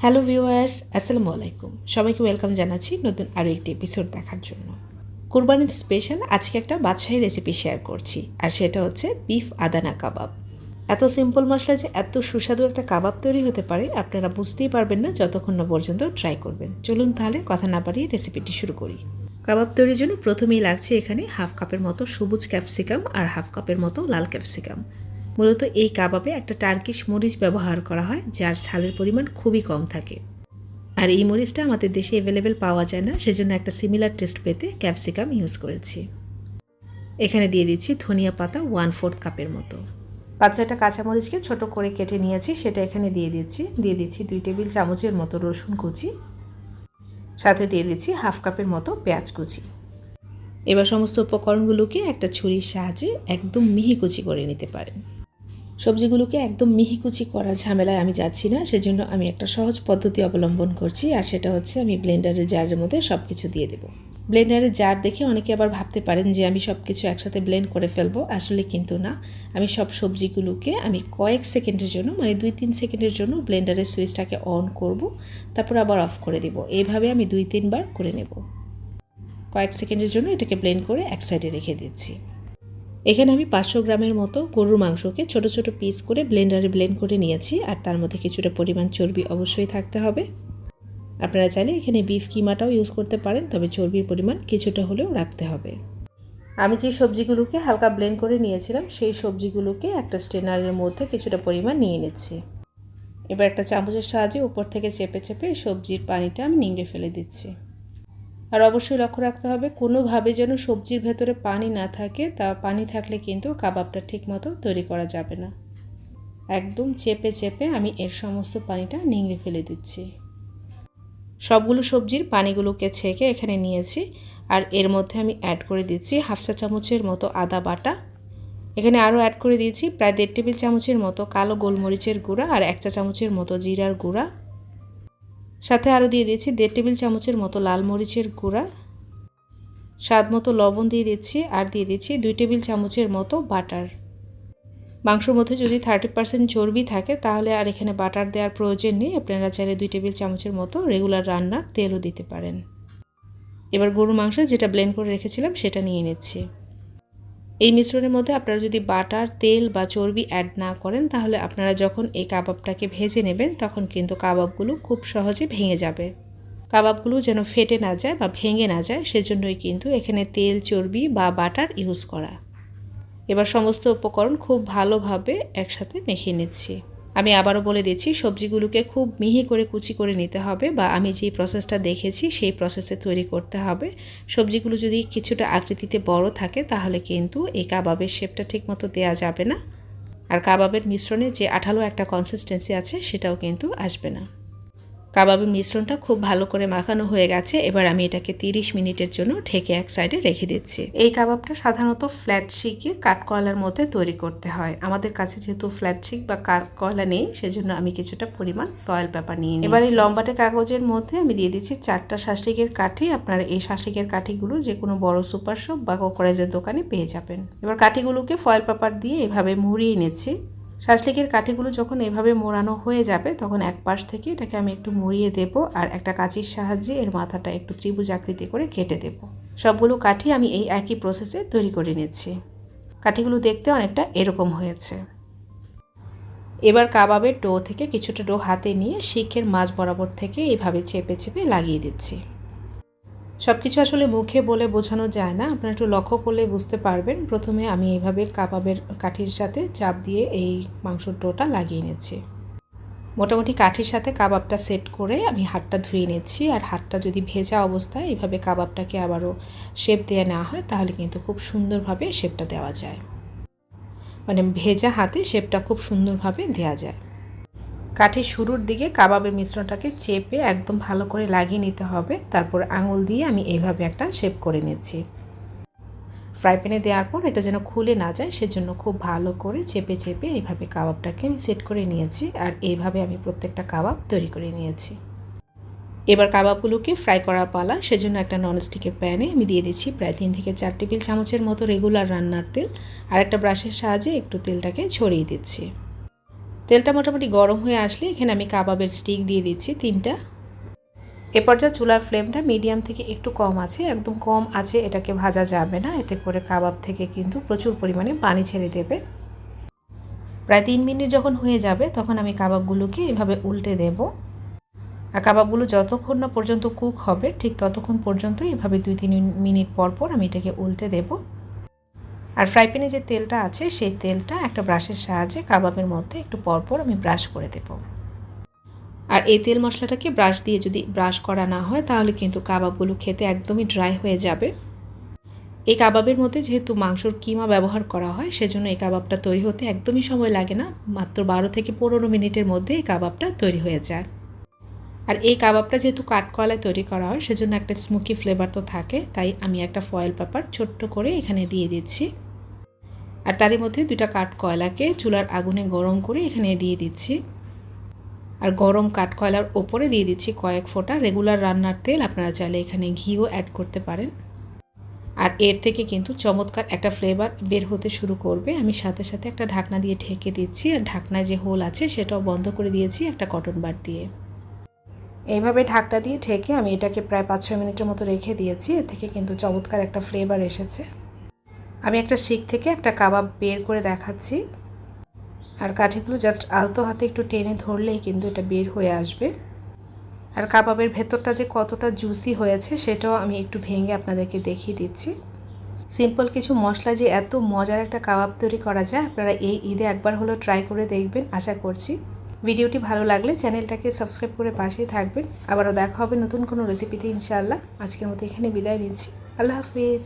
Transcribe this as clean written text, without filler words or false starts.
Hello viewers, আসসালামু আলাইকুম। সবাইকে ওয়েলকাম জানাচ্ছি নতুন আরও একটি এপিসোড দেখার জন্য। কুরবানির স্পেশাল আজকে একটা বাদশাহী রেসিপি শেয়ার করছি, আর সেটা হচ্ছে বিফ আদানা কাবাব। এত সিম্পল মশলা যে এত সুস্বাদু একটা কাবাব তৈরি হতে পারে আপনারা বুঝতেই পারবেন না যতক্ষণ না পর্যন্ত ট্রাই করবেন। চলুন তাহলে কথা না বাড়িয়ে রেসিপিটি শুরু করি। কাবাব তৈরির জন্য প্রথমেই লাগছে এখানে হাফ কাপের মতো সবুজ ক্যাপসিকাম আর হাফ কাপের মতো লাল ক্যাপসিকাম। মূলত এই কাবাবে একটা টার্কিশ মরিচ ব্যবহার করা হয় যার ঝালের পরিমাণ খুবই কম থাকে, আর এই মরিচটা আমাদের দেশে অ্যাভেলেবেল পাওয়া যায় না, সেজন্য একটা সিমিলার টেস্ট পেতে ক্যাপসিকাম ইউজ করেছি। এখানে দিয়ে দিচ্ছি ধনিয়া পাতা 1/4 কাপের মতো। 5-6টা কাঁচামরিচকে ছোট করে কেটে নিয়েছি, সেটা এখানে দিয়ে দিচ্ছি 2 টেবিল চামচের মতো রসুন কুচি, সাথে দিয়ে দিচ্ছি হাফ কাপের মতো পেঁয়াজ কুচি। এবার সমস্ত উপকরণগুলোকে একটা ছুরির সাহায্যে একদম মিহি কুচি করে নিতে পারেন। সবজিগুলোকে একদম মিহি কুচি করার ঝামেলায় আমি যাচ্ছি না, সেজন্য আমি একটা সহজ পদ্ধতি অবলম্বন করছি, আর সেটা হচ্ছে আমি ব্লেন্ডারের জারের মধ্যে সব কিছু দিয়ে দেব। ব্লেন্ডারের জার দেখে অনেকে আবার ভাবতে পারেন যে আমি সব কিছু একসাথে ব্লেন্ড করে ফেলবো, আসলে কিন্তু না। আমি সব সবজিগুলোকে কয়েক সেকেন্ডের জন্য 2-3 সেকেন্ডের জন্য ব্লেন্ডারের সুইচটাকে অন করব, তারপর আবার অফ করে দেব। এইভাবে আমি 2-3 বার করে নেব। কয়েক সেকেন্ডের জন্য এটাকে ব্লেন্ড করে এক সাইডে রেখে দিচ্ছি। এখানে আমি 500 গ্রামের মতো গরুর মাংসকে ছোট ছোট পিস করে ব্লেন্ডারে ব্লেন্ড করে নিয়েছি, আর তার মধ্যে কিছুটা পরিমাণ চর্বি অবশ্যই থাকতে হবে। আপনারা চাইলে এখানে বিফ কিমাটাও ইউজ করতে পারেন, তবে চর্বির পরিমাণ কিছুটা হলেও রাখতে হবে। আমি যে সবজিগুলোকে হালকা ব্লেন্ড করে নিয়েছিলাম সেই সবজিগুলোকে একটা স্ট্রেনারের মধ্যে কিছুটা পরিমাণ নিয়ে নিচ্ছি। এবার একটা চামচের সাহায্যে উপর থেকে চেপে চেপে সবজির পানিটা আমি নিংড়ে ফেলে দিচ্ছি। আর অবশ্যই লক্ষ্য রাখতে হবে কোনোভাবে যেন সবজির ভেতরে পানি না থাকে, তা পানি থাকলে কিন্তু কাবাবটা ঠিকমতো তৈরি করা যাবে না। একদম চেপে চেপে আমি এর সমস্ত পানিটা নিংড়ে ফেলে দিচ্ছি। সবগুলো সবজির পানিগুলোকে ছেঁকে এখানে নিয়েছি, আর এর মধ্যে আমি অ্যাড করে দিচ্ছি হাফ চা চামচের মতো আদা বাটা। এখানে আরও অ্যাড করে দিয়েছি প্রায় 1.5 টেবিল চামচের মতো কালো গোলমরিচের গুঁড়া আর 1 চা চামচের মতো জিরার গুঁড়া। সাথে আরও দিয়ে দিচ্ছি 1.5 টেবিল চামচের মতো লাল মরিচের গুঁড়া। স্বাদ মতো লবণ দিয়ে দিচ্ছি, আর দিয়ে দিচ্ছি 2 টেবিল চামচের মতো বাটার। মাংসের মধ্যে যদি 30% চর্বি থাকে তাহলে আর এখানে বাটার দেওয়ার প্রয়োজন নেই, আপনারা চাইলে 2 টেবিল চামচের মতো রেগুলার রান্নার তেলও দিতে পারেন। এবার গরুর মাংস যেটা ব্লেন্ড করে রেখেছিলাম সেটা নিয়ে নিচ্ছি। এই মিশ্রণের মধ্যে আপনারা যদি বাটার, তেল বা চর্বি অ্যাড না করেন তাহলে আপনারা যখন এই কাবাবটাকে ভেজে নেবেন তখন কিন্তু কাবাবগুলো খুব সহজে ভেঙে যাবে। কাবাবগুলো যেন ফেটে না যায় বা ভেঙে না যায় সেজন্যই কিন্তু এখানে তেল, চর্বি বা বাটার ইউজ করা। এবার সমস্ত উপকরণ খুব ভালোভাবে একসাথে মেখে নিচ্ছি। আমি আবারও বলে দিচ্ছি, সবজিগুলোকে খুব মিহি করে কুচি করে নিতে হবে, বা আমি যে প্রসেসটা দেখেছি সেই প্রসেসে তৈরি করতে হবে। সবজিগুলো যদি কিছুটা আকৃতিতে বড় থাকে তাহলে কিন্তু এই কাবাবের শেপটা ঠিকমতো দেওয়া যাবে না, আর কাবাবের মিশ্রণে যে আঠালো একটা কনসিস্টেন্সি আছে সেটাও কিন্তু আসবে না। কাবাবের মিশ্রণটা খুব ভালো করে মাখানো হয়ে গেছে, এবার আমি এটাকে 30 মিনিটের জন্য ঢেকে এক সাইডে রেখে দিচ্ছি। এই কাবাবটা সাধারণত ফ্ল্যাট শিকে কাঠকয়লার মধ্যে তৈরি করতে হয়। আমাদের কাছে যেহেতু ফ্ল্যাট শিক বা কাঠকয়লা নেই সেজন্য আমি কিছুটা পরিমাণ ফয়েল পেপার নিয়ে নিই। এবার এই লম্বাটে কাগজের মধ্যে আমি দিয়ে দিচ্ছি 4টা শাঁসলিকের কাঠি। আপনারা এই শাঁসলিকের কাঠিগুলো যে কোনো বড় সুপার শপ বা কোকোরাইজের দোকানে পেয়ে যাবেন। এবার কাঠিগুলোকে ফয়েল পেপার দিয়ে এভাবে মুড়িয়ে নিচ্ছি। শাঁসলিকের কাঠিগুলো যখন এভাবে মোড়ানো হয়ে যাবে তখন এক পাশ থেকে এটাকে আমি একটু মুড়িয়ে দেব, আর একটা কাঁচির সাহায্যে এর মাথাটা একটু ত্রিভুজ আকৃতি করে কেটে দেব। সবগুলো কাঠি আমি এই একই প্রসেসে তৈরি করে নিচ্ছি। কাঠিগুলো দেখতে অনেকটা এরকম হয়েছে। এবার কাবাবের ডো থেকে কিছুটা ডো হাতে নিয়ে শিখের মাঝ বরাবর থেকে এইভাবে চেপে চেপে লাগিয়ে দিচ্ছি। সব কিছু আসলে মুখে বলে বোঝানো যায় না, আপনারা একটু লক্ষ্য করলে বুঝতে পারবেন। প্রথমে আমি এইভাবে কাবাবের কাঠির সাথে চাপ দিয়ে এই মাংসর ডোটা লাগিয়ে নিচ্ছি। মোটামুটি কাঠির সাথে কাবাবটা সেট করে আমি হাতটা ধুয়ে নিচ্ছি, আর হাতটা যদি ভেজা অবস্থায় এইভাবে কাবাবটাকে আবারও শেপ দিয়ে নেওয়া হয় তাহলে কিন্তু খুব সুন্দরভাবে শেপটা দেওয়া যায়, ভেজা হাতে শেপটা খুব সুন্দরভাবে দেওয়া যায়। কাঠির শুরুর দিকে কাবাবের মিশ্রণটাকে চেপে একদম ভালো করে লাগিয়ে নিতে হবে, তারপর আঙুল দিয়ে আমি এইভাবে একটা শেপ করে নিচ্ছি। ফ্রাই প্যানে দেওয়ার পর এটা যেন খুলে না যায় সেজন্য খুব ভালো করে চেপে চেপে এইভাবে কাবাবটাকে আমি সেট করে নিয়েছি, আর এইভাবে আমি প্রত্যেকটা কাবাব তৈরি করে নিয়েছি। এবার কাবাবগুলোকে ফ্রাই করার পালা, সেজন্য একটা ননস্টিকের প্যানে আমি দিয়ে দিচ্ছি প্রায় 3 থেকে 4 টেবিল চামচের মতো রেগুলার রান্নার তেল, আর একটা ব্রাশের সাহায্যে একটু তেলটাকে ছড়িয়ে দিচ্ছি। তেলটা মোটামুটি গরম হয়ে আসলে এখানে আমি কাবাবের স্টিক দিয়ে দিচ্ছি 3টা। এ পর্যায়ে চুলার ফ্লেমটা মিডিয়াম থেকে একটু কম আছে, একদম কম আছে এটাকে ভাজা যাবে না, এতে করে কাবাব থেকে কিন্তু প্রচুর পরিমাণে পানি ছেড়ে দেবে। প্রায় 3 মিনিট যখন হয়ে যাবে তখন আমি কাবাবগুলোকে এভাবে উল্টে দেব। আর কাবাবগুলো যতক্ষণ না পর্যন্ত কুক হবে ঠিক ততক্ষণ পর্যন্ত এভাবে 2-3 মিনিট পর পর আমি এটাকে উল্টে দেব। আর ফ্রাই প্যানে যে তেলটা আছে সেই তেলটা একটা ব্রাশের সাহায্যে কাবাবের মধ্যে একটু পরপর আমি ব্রাশ করে দেব। আর এই তেল মশলাটাকে ব্রাশ দিয়ে যদি ব্রাশ করা না হয় তাহলে কিন্তু কাবাবগুলো খেতে একদমই ড্রাই হয়ে যাবে। এই কাবাবের মধ্যে যেহেতু মাংসর কিমা ব্যবহার করা হয় সেজন্য এই কাবাবটা তৈরি হতে একদমই সময় লাগে না, মাত্র 12 থেকে 15 মিনিটের মধ্যে এই কাবাবটা তৈরি হয়ে যায়। আর এই কাবাবটা যেহেতু কাঠকয়লায় তৈরি করা হয় সেজন্য একটা স্মোকি ফ্লেভার তো থাকে, তাই আমি একটা ফয়েল পেপার ছোট্ট করে এখানে দিয়ে দিচ্ছি। আর তারই মধ্যে 2টা কাঠকয়লাকে চুলার আগুনে গরম করে এখানে দিয়ে দিচ্ছি। আর গরম কাঠকয়লার ওপরে দিয়ে দিচ্ছি কয়েক ফোঁটা রেগুলার রান্নার তেল, আপনারা চাইলে এখানে ঘিও অ্যাড করতে পারেন। আর এর থেকে কিন্তু চমৎকার একটা ফ্লেভার বের হতে শুরু করবে। আমি সাথে সাথে একটা ঢাকনা দিয়ে ঢেকে দিচ্ছি, আর ঢাকনায় যে হোল আছে সেটাও বন্ধ করে দিয়েছি একটা কটন বাড দিয়ে। এইভাবে ঢাকনা দিয়ে ঢেকে আমি এটাকে প্রায় 5-6 মিনিটের মতো রেখে দিয়েছি। এর থেকে কিন্তু চমৎকার একটা ফ্লেভার এসেছে। আমি একটা শিক থেকে একটা কাবাব বের করে দেখাচ্ছি, আর কাঠিগুলো জাস্ট আলতো হাতে একটু টেনে ধরলেই কিন্তু এটা বের হয়ে আসবে। আর কাবাবের ভেতরটা যে কতটা জুসি হয়েছে সেটাও আমি একটু ভেঙে আপনাদেরকে দেখিয়ে দিচ্ছি। সিম্পল কিছু মশলা যে এত মজার একটা কাবাব তৈরি করা যায়, আপনারা এই ঈদে একবার হলো ট্রাই করে দেখবেন আশা করছি। ভিডিওটি ভালো লাগলে চ্যানেলটাকে সাবস্ক্রাইব করে পাশেই থাকবেন। আবারও দেখা হবে নতুন কোনো রেসিপিতে ইনশাআল্লাহ। আজকের মতো এখানে বিদায় নিচ্ছি। আল্লাহ হাফিজ।